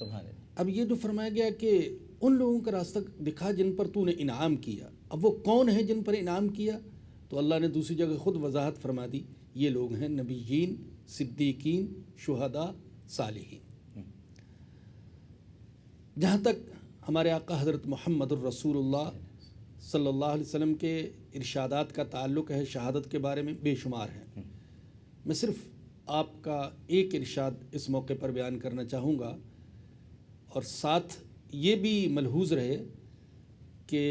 سبحان اللہ۔ اب یہ جو فرمایا گیا کہ ان لوگوں کا راستہ دکھا جن پر تو نے انعام کیا، اب وہ کون ہیں جن پر انعام کیا؟ تو اللہ نے دوسری جگہ خود وضاحت فرما دی، یہ لوگ ہیں نبیین، صدیقین، شہداء، صالحین۔ جہاں تک ہمارے آقا حضرت محمد الرسول اللہ صلی اللہ علیہ وسلم کے ارشادات کا تعلق ہے، شہادت کے بارے میں بے شمار ہیں۔ میں صرف آپ کا ایک ارشاد اس موقع پر بیان کرنا چاہوں گا، اور ساتھ یہ بھی ملحوظ رہے کہ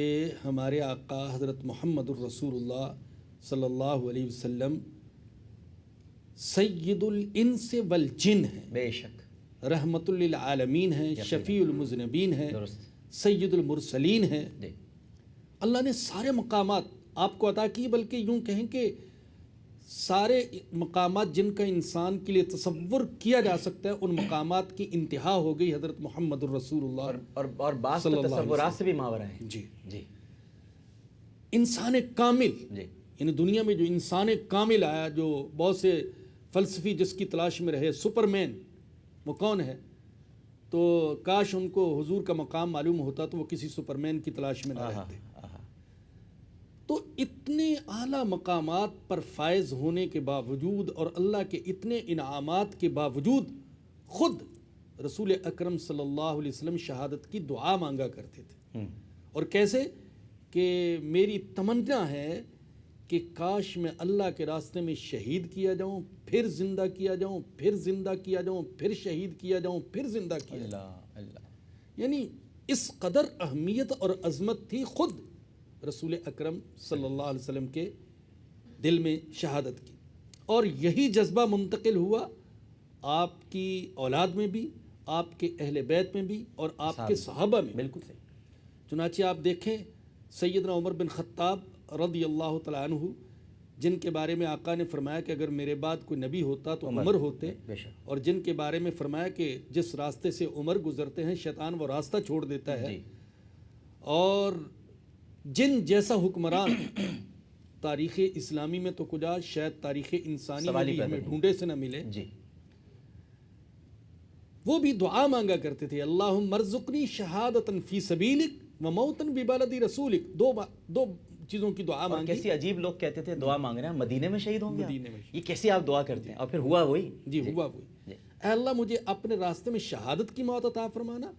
ہمارے آقا حضرت محمد الرسول اللہ صلی اللہ علیہ وسلم سید الانس والجن ہیں، بے شک، رحمت للعالمین ہیں، شفیع المذنبین ہیں، سید المرسلین ہیں۔ اللہ نے سارے مقامات آپ کو عطا کی، بلکہ یوں کہیں کہ سارے مقامات جن کا انسان کے لیے تصور کیا جا سکتا ہے، ان مقامات کی انتہا ہو گئی حضرت محمد الرسول اللہ اور بعض تو تصورات سے بھی ماورا ہیں۔ جی جی، انسان کامل، جی، یعنی دنیا میں جو انسان کامل آیا، جو بہت سے فلسفی جس کی تلاش میں رہے، سپر مین وہ کون ہے؟ تو کاش ان کو حضور کا مقام معلوم ہوتا تو وہ کسی سپر مین کی تلاش میں نہ رہتے۔ تو اتنے اعلیٰ مقامات پر فائز ہونے کے باوجود اور اللہ کے اتنے انعامات کے باوجود خود رسول اکرم صلی اللہ علیہ وسلم شہادت کی دعا مانگا کرتے تھے۔ اور کیسے کہ میری تمنا ہے کہ کاش میں اللہ کے راستے میں شہید کیا جاؤں، پھر زندہ کیا جاؤں، پھر زندہ کیا جاؤں، پھر شہید کیا جاؤں، پھر زندہ کیا جاؤں۔ یعنی اس قدر اہمیت اور عظمت تھی خود رسول اکرم صلی اللہ علیہ وسلم کے دل میں شہادت کی، اور یہی جذبہ منتقل ہوا آپ کی اولاد میں بھی، آپ کے اہل بیت میں بھی، اور آپ کے صحابہ میں۔ بالکل صحیح۔ چنانچہ آپ دیکھیں سیدنا عمر بن خطاب رضی اللہ تعالیٰ عنہ، جن کے بارے میں آقا نے فرمایا کہ اگر میرے بعد کوئی نبی ہوتا تو عمر ہوتے، اور جن کے بارے میں فرمایا کہ جس راستے سے عمر گزرتے ہیں شیطان وہ راستہ چھوڑ دیتا ہے، اور جن جیسا حکمران تاریخ اسلامی میں تو کجا شاید تاریخ انسانی میں بھی ہمیں ڈھونڈے سے نہ ملے، وہ بھی دعا مانگا کرتے تھے، اللہم ارزقنی شہادتا فی سبیلک و موتا ببلد رسولک۔ دو چیزوں کی دعا مانگی۔ کیسی عجیب لوگ کہتے تھے دعا مانگ رہے ہیں مدینے میں شہید ہوں گے، یہ کیسی آپ دعا کرتے ہیں؟ اور پھر ہوا وہی؟ جی ہوا وہی۔ اے اللہ مجھے اپنے راستے میں شہادت کی موت عطا فرمانا،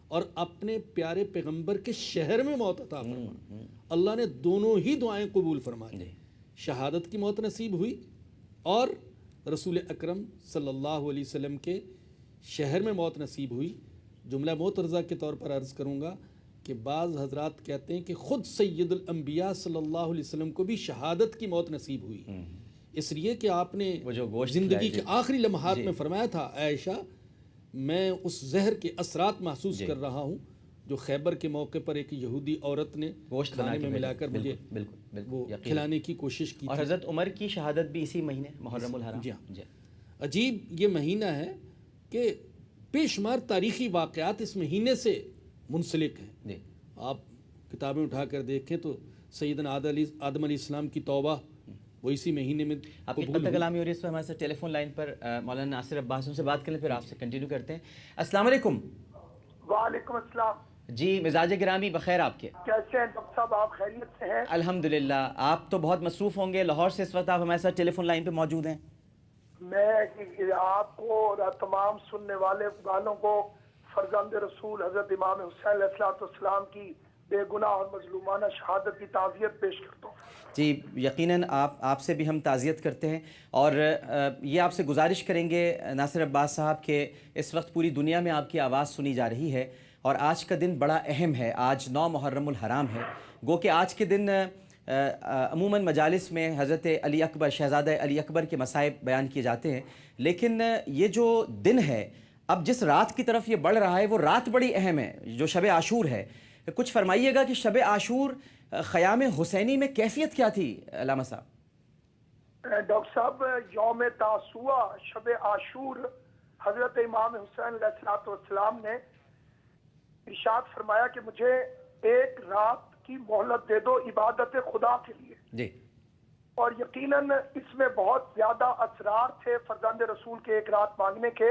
اور اپنے پیارے پیغمبر کے شہر میں موت عطا فرمانا۔ اللہ نے دونوں ہی دعائیں قبول فرما لی، شہادت کی موت نصیب ہوئی، اور رسول اکرم صلی اللہ علیہ وسلم کے شہر میں موت نصیب ہوئی۔ جملہ معترضہ کے طور پر عرض کروں گا کہ بعض حضرات کہتے ہیں کہ خود سید الانبیاء صلی اللہ علیہ وسلم کو بھی شہادت کی موت نصیب ہوئی، اس لیے کہ آپ نے زندگی کے آخری لمحات میں فرمایا تھا، عائشہ میں اس زہر کے اثرات محسوس کر رہا ہوں جو خیبر کے موقع پر ایک یہودی عورت نے گوشت کھانے میں ملا کر مجھے وہ کھلانے کی کوشش کی۔ اور حضرت عمر کی شہادت بھی اسی مہینے محرم الحرام۔ جی ہاں، عجیب یہ مہینہ ہے کہ بے شمار تاریخی واقعات اس مہینے سے منسلک ہیں۔ آپ کتابیں اٹھا کر دیکھیں تو سیدنا آدم علیہ السلام کی توبہ وہ اسی مہینے میں آپ کی قطع کلامی ہو رہی ہے، اس پر ہمارے ساتھ ٹیلی فون لائن پر مولانا ناصر عباس، ان سے بات کریں پھر آپ سے کنٹینیو کرتے ہیں۔ السلام علیکم۔ وعلیکم السلام۔ جی مزاج گرامی بخیر آپ کے؟ کیسے ہیں ڈاکٹر صاحب، آپ خیریت سے ہیں؟ الحمدللہ۔ آپ تو بہت مصروف ہوں گے، لاہور سے اس وقت آپ ہمارے ساتھ ٹیلی فون لائن پہ موجود ہیں۔ میں آپ کو اور تمام سننے والوں کو فرزند رسول حضرت امام حسین علیہ السلام کی بے گناہ اور مظلومانہ شہادت کی تعزیت پیش کرتا ہوں۔ جی یقیناً آپ سے بھی ہم تعزیت کرتے ہیں، اور یہ آپ سے گزارش کریں گے ناصر عباس صاحب کہ اس وقت پوری دنیا میں آپ کی آواز سنی جا رہی ہے، اور آج کا دن بڑا اہم ہے، آج 9 محرم الحرام ہے۔ گو کہ آج کے دن عموماً مجالس میں حضرت علی اکبر، شہزادہ علی اکبر کے مصائب بیان کیے جاتے ہیں، لیکن یہ جو دن ہے اب جس رات کی طرف یہ بڑھ رہا ہے وہ رات بڑی اہم ہے، جو شب عاشور ہے۔ کچھ فرمائیے گا کہ شب عاشور خیام حسینی میں کیفیت کیا تھی علامہ صاحب؟ ڈاکٹر صاحب، یوم تاسوعہ شب عاشور حضرت امام حسین علیہ السلام نے ارشاد فرمایا کہ مجھے ایک رات کی مہلت دے دو عبادت خدا کے لیے جی، اور یقیناً اس میں بہت زیادہ اسرار تھے فرزند رسول کے ایک رات مانگنے کے،